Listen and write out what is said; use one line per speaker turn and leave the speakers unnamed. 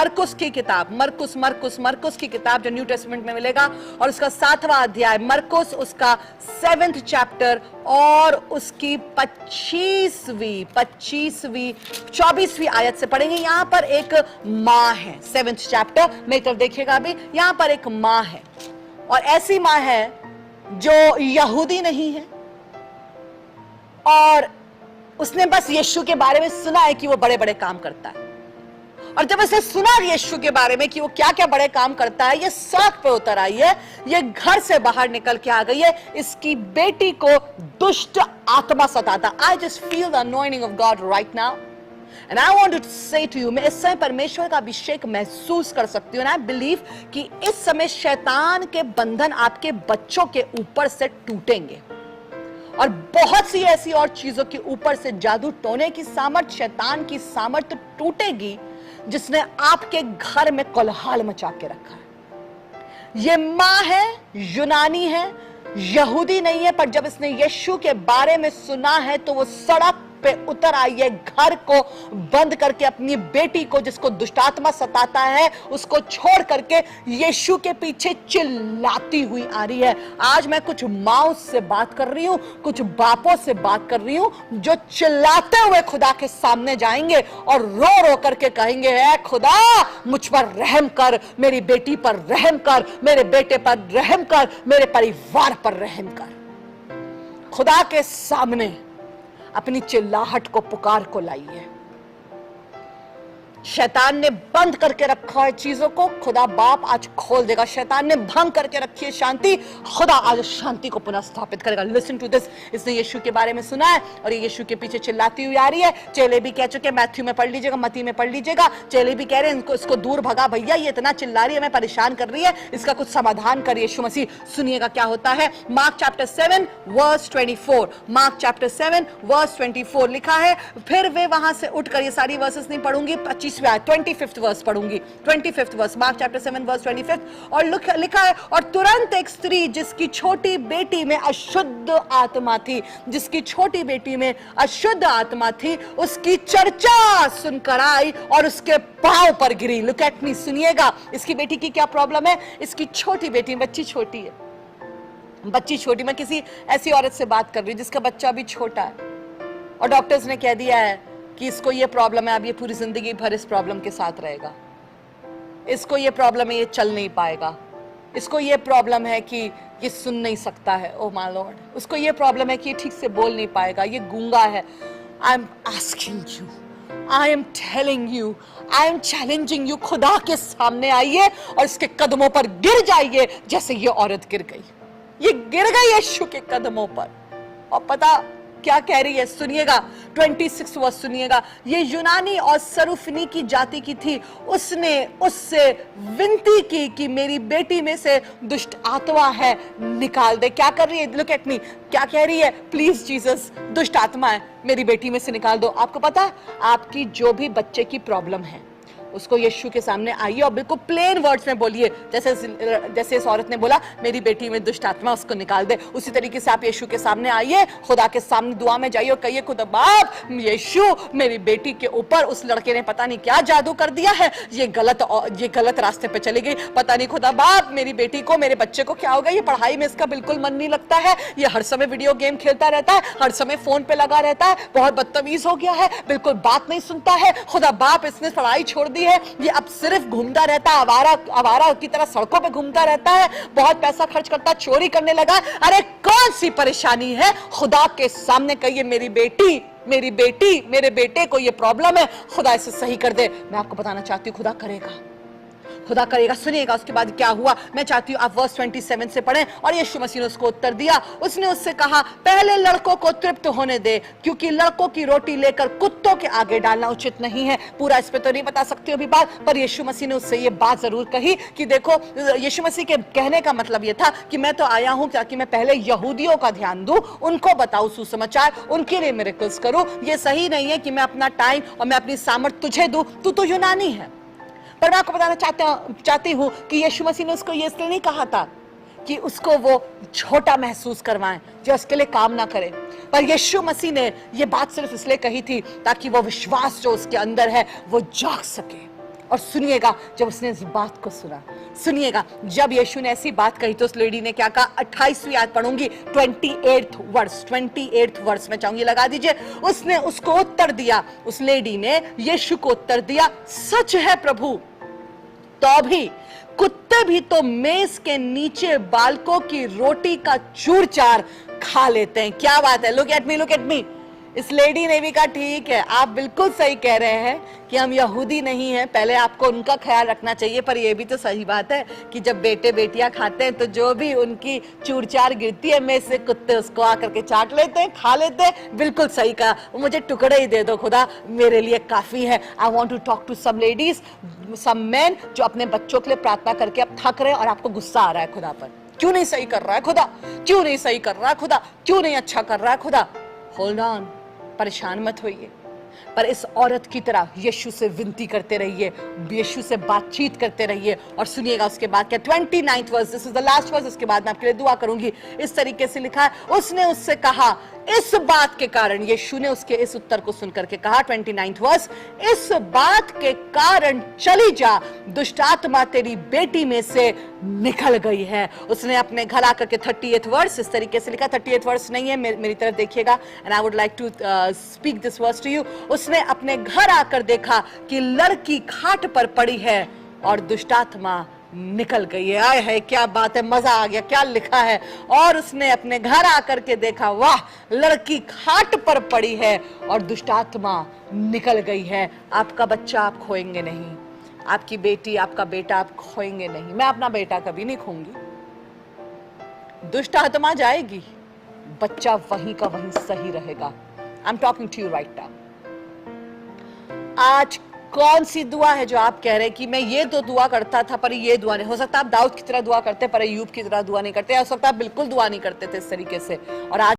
मरकुस की किताब, मरकुस की किताब जो न्यू टेस्टमेंट में मिलेगा, और उसका 7वां अध्याय मरकुस, उसका 7th चैप्टर और उसकी 24वीं आयत से पढ़ेंगे। यहां पर एक मां है, 7th चैप्टर में तरफ देखिएगा। अभी यहां पर एक मां है, और ऐसी मां है जो यहूदी नहीं है, और उसने बस यीशु के बारे में सुना है कि वो बड़े बड़े काम करता है, और जब उसने सुना यीशु के बारे में कि वो क्या क्या बड़े काम करता है, ये सड़क पे उतर आई है, ये घर से बाहर निकल के आ गई है। इसकी बेटी को दुष्ट आत्मा सताता। I just feel the anointing of God right now, and I want to say to you, मैं इस समय परमेश्वर का अभिषेक महसूस कर सकती हूँ। एंड आई बिलीव कि इस समय शैतान के बंधन आपके बच्चों के ऊपर से टूटेंगे, और बहुत सी ऐसी और चीजों के ऊपर से जादू टोने की सामर्थ, शैतान की सामर्थ टूटेगी जिसने आपके घर में कोलाहल मचा के रखा है। ये मां है, यूनानी है, यहूदी नहीं है, पर जब इसने यीशु के बारे में सुना है तो वो सड़क पे उतर आई है, घर को बंद करके अपनी बेटी को जिसको दुष्टात्मा सताता है उसको छोड़ करके यीशु के पीछे चिल्लाती हुई आ रही है। आज मैं कुछ माओं से बात कर रही हूं, कुछ बापों से बात कर रही हूं जो चिल्लाते हुए खुदा के सामने जाएंगे और रो रो करके कहेंगे, ऐ खुदा मुझ पर रहम कर, मेरी बेटी पर रहम कर, मेरे बेटे पर रहम कर, मेरे परिवार पर रहम कर। खुदा के सामने अपनी चिल्लाहट को, पुकार को लाइए। शैतान ने बंद करके रखा है चीजों को, खुदा बाप आज खोल देगा। शैतान ने भंग करके रखी है शांति, खुदा आज शांति को पुनः स्थापित करेगा। लिसन टू दिस, इसने यीशु के बारे में सुना है और ये यीशु के पीछे चिल्लाती हुई आ रही है। चेले भी कह चुके, मैथ्यू में पढ़ लीजिएगा, मती में पढ़ लीजिएगा, चेले भी कह रहे हैं इसको दूर भगा भैया, ये इतना चिल्ला रही है, हमें परेशान कर रही है, इसका कुछ समाधान कर यीशु मसीह। सुनिएगा क्या होता है। Mark chapter 7 verse 24, Mark chapter 7 verse 24 लिखा है, फिर वे वहां से उठकर, ये सारी वर्सेस नहीं पढ़ूंगी, 25th वर्स पढ़ूंगी, 25th verse, Mark chapter 7 verse 25, और लिखा है, और तुरंत एक स्त्री जिसकी छोटी बेटी में अशुद्ध आत्मा थी, जिसकी छोटी बेटी में अशुद्ध आत्मा थी, उसकी चर्चा सुनकर आई और उसके पांव पर गिरी। लुक एट मी, सुनिएगा इसकी बेटी की क्या प्रॉब्लम है। इसकी छोटी बेटी, बच्ची छोटी है, बच्ची छोटी, मैं किसी ऐसी औरत से बात कर रही हूं जिसका बच्चा भी छोटा है, और डॉक्टर्स ने कह दिया है कि इसको ये प्रॉब्लम है, अब ये पूरी जिंदगी भर इस प्रॉब्लम के साथ रहेगा, इसको ये प्रॉब्लम है, ये चल नहीं पाएगा, इसको ये प्रॉब्लम है कि ये सुन नहीं सकता है, ओ माय लॉर्ड, उसको ये प्रॉब्लम है कि ये ठीक से बोल नहीं पाएगा, ये गूंगा है। I am asking you, I am telling you, I am challenging you, खुदा के सामने आइए और इसके कदमों पर गिर जाइए जैसे ये औरत गिर गई। ये गिर गई यीशु के कदमों पर, और पता क्या कह रही है, सुनिएगा 26 वर्ष सुनिएगा। ये यूनानी और सरूफनी की जाति की थी, उसने उससे विनती की कि मेरी बेटी में से दुष्ट आत्मा है, निकाल दे। क्या कर रही है, लुक एट मी, क्या कह रही है, प्लीज जीसस, दुष्ट आत्मा है, मेरी बेटी में से निकाल दो। आपको पता है, आपकी जो भी बच्चे की प्रॉब्लम है उसको यीशु के सामने आइए और बिल्कुल प्लेन वर्ड्स में बोलिए, जैसे इस औरत ने बोला मेरी बेटी में दुष्ट आत्मा, उसको निकाल दे, उसी तरीके से आप यीशु के सामने आइए, खुदा के सामने दुआ में जाइए और कहिए, खुदा बाप, यीशु मेरी बेटी के ऊपर उस लड़के ने पता नहीं क्या जादू कर दिया है, ये गलत रास्ते पे चली गई, पता नहीं खुदा बाप मेरी बेटी को, मेरे बच्चे को क्या होगा, ये पढ़ाई में इसका बिल्कुल मन नहीं लगता है, ये हर समय वीडियो गेम खेलता रहता है, हर समय फोन पे लगा रहता है, बहुत बदतमीज हो गया है, बिल्कुल बात नहीं सुनता है, खुदा बाप इसने पढ़ाई छोड़ दी है, ये अब सिर्फ घूमता रहता है, आवारा की तरह सड़कों पे घूमता रहता है, बहुत पैसा खर्च करता है, चोरी करने लगा। अरे कौन सी परेशानी है, खुदा के सामने कहिए मेरी बेटी, मेरे बेटे को ये प्रॉब्लम है, खुदा इसे सही कर दे। मैं आपको बताना चाहती हूँ खुदा करेगा, खुदा करेगा। सुनिएगा उसके बाद क्या हुआ, मैं चाहती हूँ आप वर्स 27 से पढ़ें। और यीशु मसीह ने उसको उत्तर दिया, उसने उससे कहा, पहले लड़कों को तृप्त होने दे, क्योंकि लड़कों की रोटी लेकर कुत्तों के आगे डालना उचित नहीं है। पूरा इस पे तो नहीं बता सकती अभी बात, पर यीशु मसीह ने उससे ये बात जरूर कही कि देखो, यीशु मसीह के कहने का मतलब ये था कि मैं तो आया हूं ताकि मैं पहले यहूदियों का ध्यान दूं, उनको बताऊं सुसमाचार, उनके लिए मिरेकल्स करूं। ये सही नहीं है कि मैं अपना टाइम और मैं अपनी सामर्थ तुझे दूं, तू तो यूनानी है। पर मैं आपको बताना चाहती हूं कि यीशु मसीह ने उसको ये इसलिए नहीं कहा था कि उसको वो छोटा महसूस करवाएं जो उसके लिए काम ना करे, पर यीशु मसीह ने ये बात सिर्फ इसलिए कही थी ताकि वो विश्वास जो उसके अंदर है वो जाग सके। और सुनिएगा जब उसने इस बात को सुना, सुनिएगा जब यीशु ने ऐसी बात कही तो उस लेडी ने क्या कहा। 28वीं आयत पढ़ूंगी, 28th वर्स में चाहूंगी, लगा दीजिए। उसने उसको उत्तर दिया, उस लेडी ने यीशु को उत्तर दिया, सच है प्रभु, तो भी कुत्ते भी तो मेज के नीचे बालकों की रोटी का चूर-चार खा लेते हैं। क्या बात है, look at me, look at me. इस लेडी ने भी कहा ठीक है, आप बिल्कुल सही कह रहे हैं कि हम यहूदी नहीं हैं, पहले आपको उनका ख्याल रखना चाहिए, पर यह भी तो सही बात है कि जब बेटे बेटियां खाते हैं तो जो भी उनकी चूर-चार गिरती है में से कुत्ते उसको आकर के चाट लेते हैं, खा लेते हैं। बिल्कुल सही कहा, मुझे टुकड़े ही दे दो खुदा, मेरे लिए काफी है। I want to talk to some ladies, some man जो अपने बच्चों के लिए प्रार्थना करके अब थक रहे हैं और आपको गुस्सा आ रहा है खुदा पर, क्यों नहीं सही कर रहा है खुदा, क्यों नहीं सही कर रहा है खुदा, क्यों नहीं अच्छा कर रहा है खुदा। होल्ड ऑन, परेशान मत होइए, पर इस औरत की तरह यीशु से विनती करते रहिए, यीशु से बातचीत करते रहिए। और सुनिएगा उसके बाद क्या, 29th verse, this is the last verse, उसके बाद मैं आपके लिए दुआ करूंगी। इस तरीके से लिखा है, उसने उससे कहा, इस बात के कारण, यीशु ने उसके इस उत्तर को सुनकर के कहा, 29th वर्स, इस बात के कारण चली जा, दुष्ट आत्मा तेरी बेटी में से निकल गई है। उसने अपने घर आकर के 30th वर्स इस तरीके से लिखा, 30th वर्स नहीं है, मेरी तरफ देखिएगा, and I would like to speak this verse to you. उसने अपने घर आकर देखा कि लड़की खाट पर पड़ी है और दुष्टात्मा निकल गई है। आए है, क्या बात है, मजा आ गया, क्या लिखा है। और उसने अपने घर आकर के देखा, वाह, लड़की खाट पर पड़ी है और दुष्टात्मा निकल गई है। आपका बच्चा आप खोएंगे नहीं, आपकी बेटी, आपका बेटा आप खोएंगे नहीं। मैं अपना बेटा कभी नहीं खोऊंगी, दुष्ट आत्मा जाएगी, बच्चा वहीं का वहीं सही रहेगा। I am talking to you right now. आज कौन सी दुआ है जो आप कह रहे हैं कि मैं ये तो दुआ करता था पर ये दुआ नहीं। हो सकता है आप दाऊद की तरह दुआ करते पर अय्यूब की तरह दुआ नहीं करते, हो सकता है आप बिल्कुल दुआ नहीं करते थे इस तरीके से, और आज